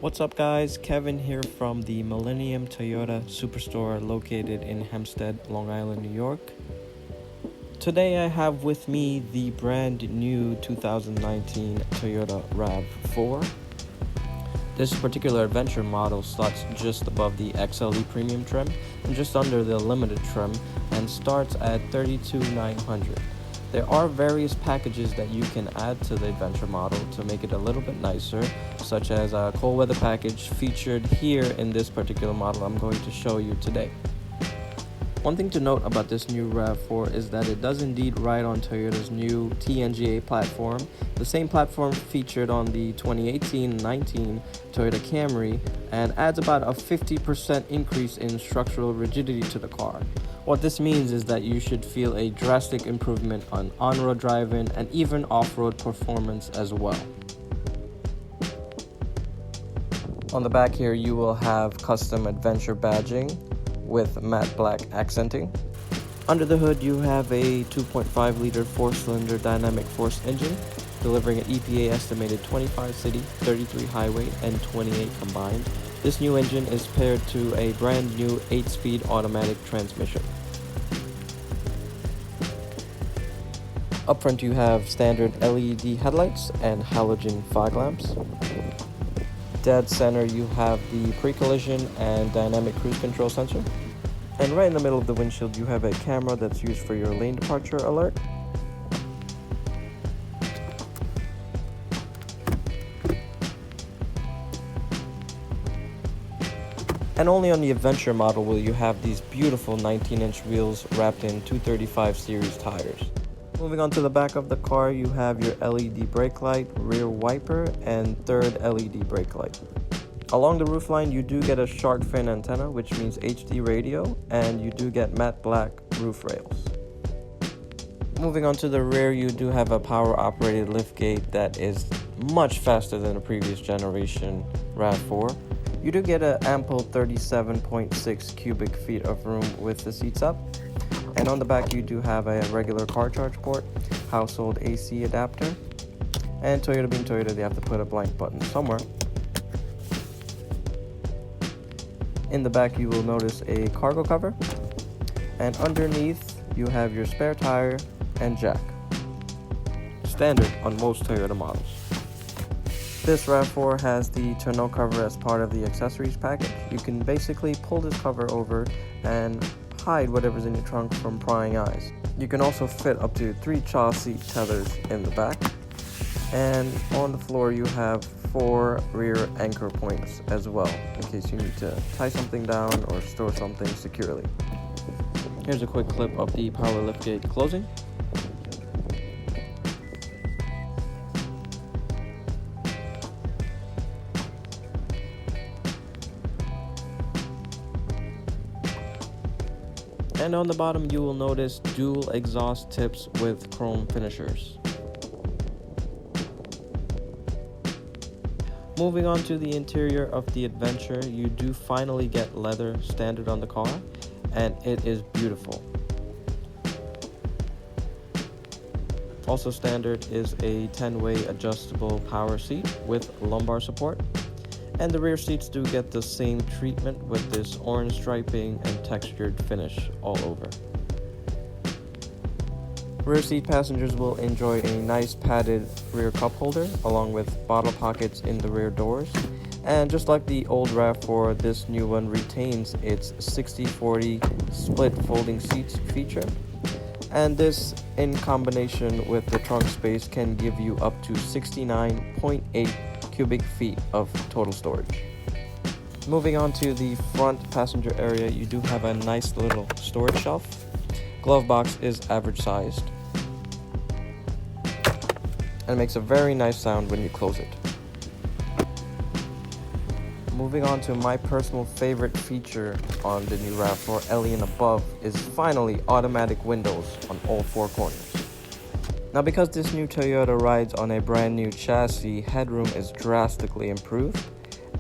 What's up guys, Kevin here from the Millennium Toyota Superstore located in Hempstead, Long Island, New York. Today I have with me the brand new 2019 Toyota RAV4. This particular adventure model slots just above the XLE premium trim and just under the limited trim and starts at $32,900. There are various packages that you can add to the adventure model to make it a little bit nicer, such as a cold weather package featured here in this particular model I'm going to show you today. One thing to note about this new RAV4 is that it does indeed ride on Toyota's new TNGA platform, the same platform featured on the 2018-19 Toyota Camry, and adds about a 50% increase in structural rigidity to the car. What this means is that you should feel a drastic improvement on-road driving and even off-road performance as well. On the back here you will have custom adventure badging with matte black accenting. Under the hood you have a 2.5 liter 4-cylinder dynamic force engine delivering an EPA estimated 25 city, 33 highway, and 28 combined. This new engine is paired to a brand new 8-speed automatic transmission. Up front you have standard LED headlights and halogen fog lamps. Dead center you have the pre-collision and dynamic cruise control sensor. And right in the middle of the windshield you have a camera that's used for your lane departure alert. And only on the Adventure model will you have these beautiful 19-inch wheels wrapped in 235 series tires. Moving on to the back of the car, you have your LED brake light, rear wiper, and third LED brake light. Along the roofline, you do get a shark fin antenna, which means HD radio, and you do get matte black roof rails. Moving on to the rear, you do have a power-operated liftgate that is much faster than the previous generation RAV4. You do get an ample 37.6 cubic feet of room with the seats up. And on the back you do have a regular car charge port, household AC adapter, and Toyota being Toyota, they have to put a blank button somewhere. In the back you will notice a cargo cover, and underneath you have your spare tire and jack. Standard on most Toyota models. This RAV4 has the tonneau cover as part of the accessories package. You can basically pull this cover over and hide whatever's in your trunk from prying eyes. You can also fit up to 3 child seat tethers in the back. And on the floor you have 4 rear anchor points as well, in case you need to tie something down or store something securely. Here's a quick clip of the power liftgate closing. And on the bottom you will notice dual exhaust tips with chrome finishers. Moving on to the interior of the Adventure, you do finally get leather standard on the car, and it is beautiful. Also standard is a 10-way adjustable power seat with lumbar support. And the rear seats do get the same treatment with this orange striping and textured finish all over. Rear seat passengers will enjoy a nice padded rear cup holder along with bottle pockets in the rear doors. And just like the old RAV4, this new one retains its 60-40 split folding seats feature. And this, in combination with the trunk space, can give you up to 69.8 cubic feet of total storage. Moving on to the front passenger area, you do have a nice little storage shelf. Glove box is average sized and makes a very nice sound when you close it. Moving on to my personal favorite feature on the new RAV4 LE and above is finally automatic windows on all 4 corners. Now because this new Toyota rides on a brand new chassis, headroom is drastically improved,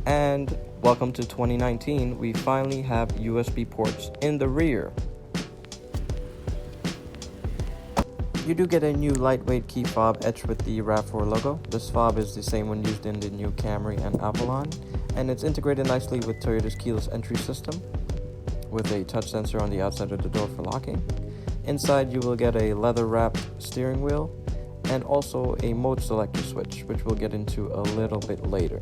and welcome to 2019, we finally have USB ports in the rear. You do get a new lightweight key fob etched with the RAV4 logo. This fob is the same one used in the new Camry and Avalon, and it's integrated nicely with Toyota's keyless entry system with a touch sensor on the outside of the door for locking. Inside you will get a leather wrapped steering wheel and also a mode selector switch, which we'll get into a little bit later.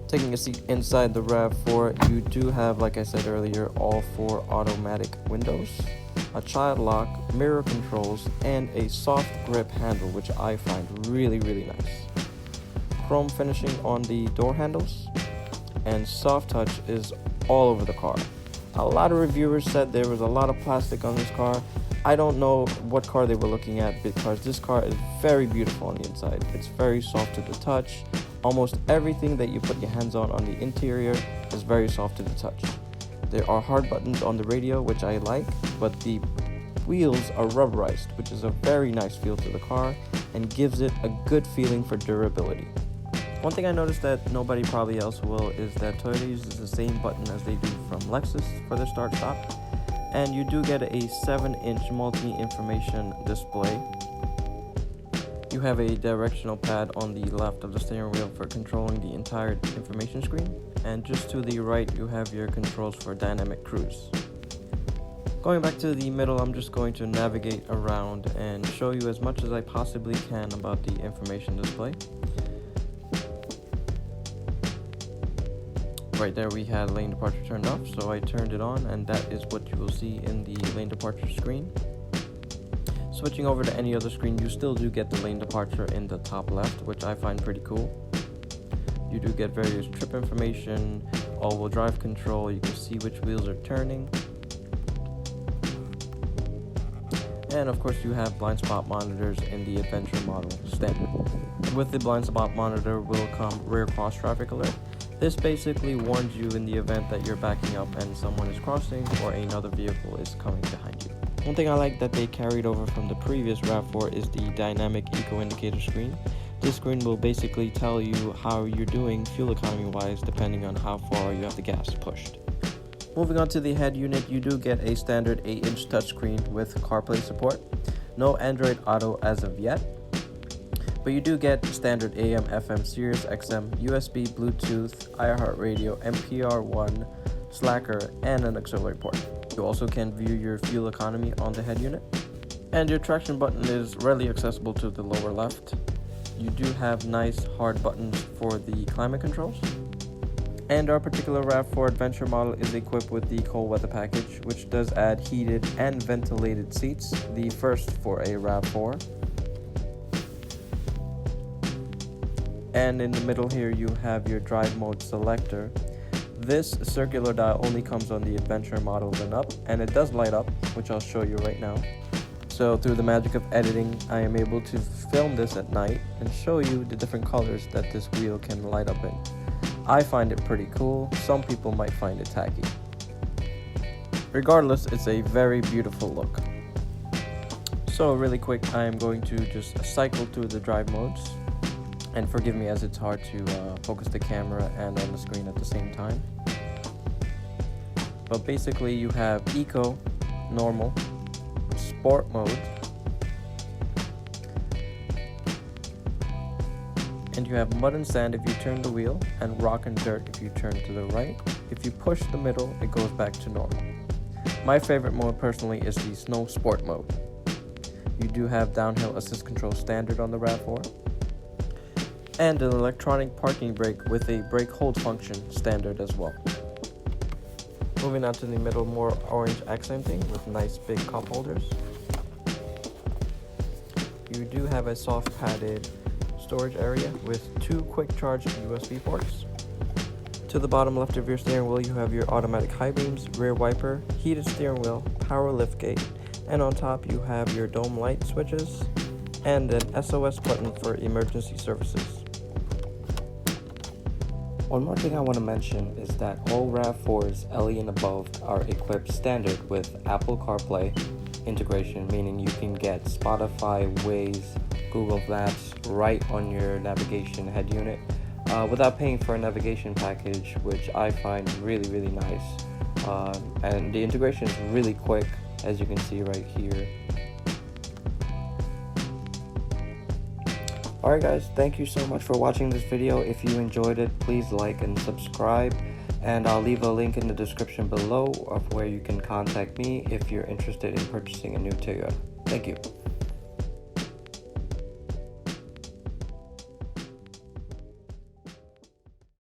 Taking a seat inside the RAV4, you do have, like I said earlier, all 4 automatic windows, a child lock, mirror controls, and a soft grip handle, which I find really nice. Chrome finishing on the door handles, and soft touch is all over the car. A lot of reviewers said there was a lot of plastic on this car. I don't know what car they were looking at because this car is very beautiful on the inside. It's very soft to the touch. Almost everything that you put your hands on the interior is very soft to the touch. There are hard buttons on the radio, which I like, but the wheels are rubberized, which is a very nice feel to the car and gives it a good feeling for durability. One thing I noticed that nobody probably else will is that Toyota uses the same button as they do from Lexus for their start stop, and you do get a 7-inch multi-information display. You have a directional pad on the left of the steering wheel for controlling the entire information screen, and just to the right you have your controls for dynamic cruise. Going back to the middle, I'm just going to navigate around and show you as much as I possibly can about the information display. Right there we had lane departure turned off, so I turned it on, and that is what you will see in the lane departure screen. Switching over to any other screen, you still do get the lane departure in the top left, which I find pretty cool. You do get various trip information, all-wheel drive control, you can see which wheels are turning. And of course you have blind spot monitors in the Adventure model standard. With the blind spot monitor will come rear cross traffic alert. This basically warns you in the event that you're backing up and someone is crossing or another vehicle is coming behind you. One thing I like that they carried over from the previous RAV4 is the dynamic eco indicator screen. This screen will basically tell you how you're doing fuel economy wise depending on how far you have the gas pushed. Moving on to the head unit, you do get a standard 8-inch touchscreen with CarPlay support. No Android Auto as of yet, but you do get standard AM, FM, Sirius XM, USB, Bluetooth, iHeartRadio, NPR1, Slacker, and an auxiliary port. You also can view your fuel economy on the head unit. And your traction button is readily accessible to the lower left. You do have nice hard buttons for the climate controls. And our particular RAV4 Adventure model is equipped with the cold weather package, which does add heated and ventilated seats, the first for a RAV4. And in the middle here you have your drive mode selector. This circular dial only comes on the Adventure models and up, and it does light up, which I'll show you right now. So through the magic of editing, I am able to film this at night and show you the different colors that this wheel can light up in. I find it pretty cool. Some people might find it tacky. Regardless, it's a very beautiful look. So really quick, I am going to just cycle through the drive modes. And forgive me as it's hard to focus the camera and on the screen at the same time. But basically you have Eco, Normal, Sport mode, and you have Mud and Sand if you turn the wheel, and Rock and Dirt if you turn to the right. If you push the middle, it goes back to normal. My favorite mode personally is the Snow Sport mode. You do have Downhill Assist Control standard on the RAV4. And an electronic parking brake with a brake hold function standard as well. Moving on to the middle, more orange accenting with nice big cup holders. You do have a soft padded storage area with 2 quick charge USB ports. To the bottom left of your steering wheel you have your automatic high beams, rear wiper, heated steering wheel, power liftgate, and on top you have your dome light switches and an SOS button for emergency services. One more thing I want to mention is that all RAV4s LE and above are equipped standard with Apple CarPlay integration, meaning you can get Spotify, Waze, Google Maps right on your navigation head unit without paying for a navigation package, which I find really nice. And the integration is really quick, as you can see right here. Alright guys, thank you so much for watching this video. If you enjoyed it, please like and subscribe. And I'll leave a link in the description below of where you can contact me if you're interested in purchasing a new Toyota. Thank you.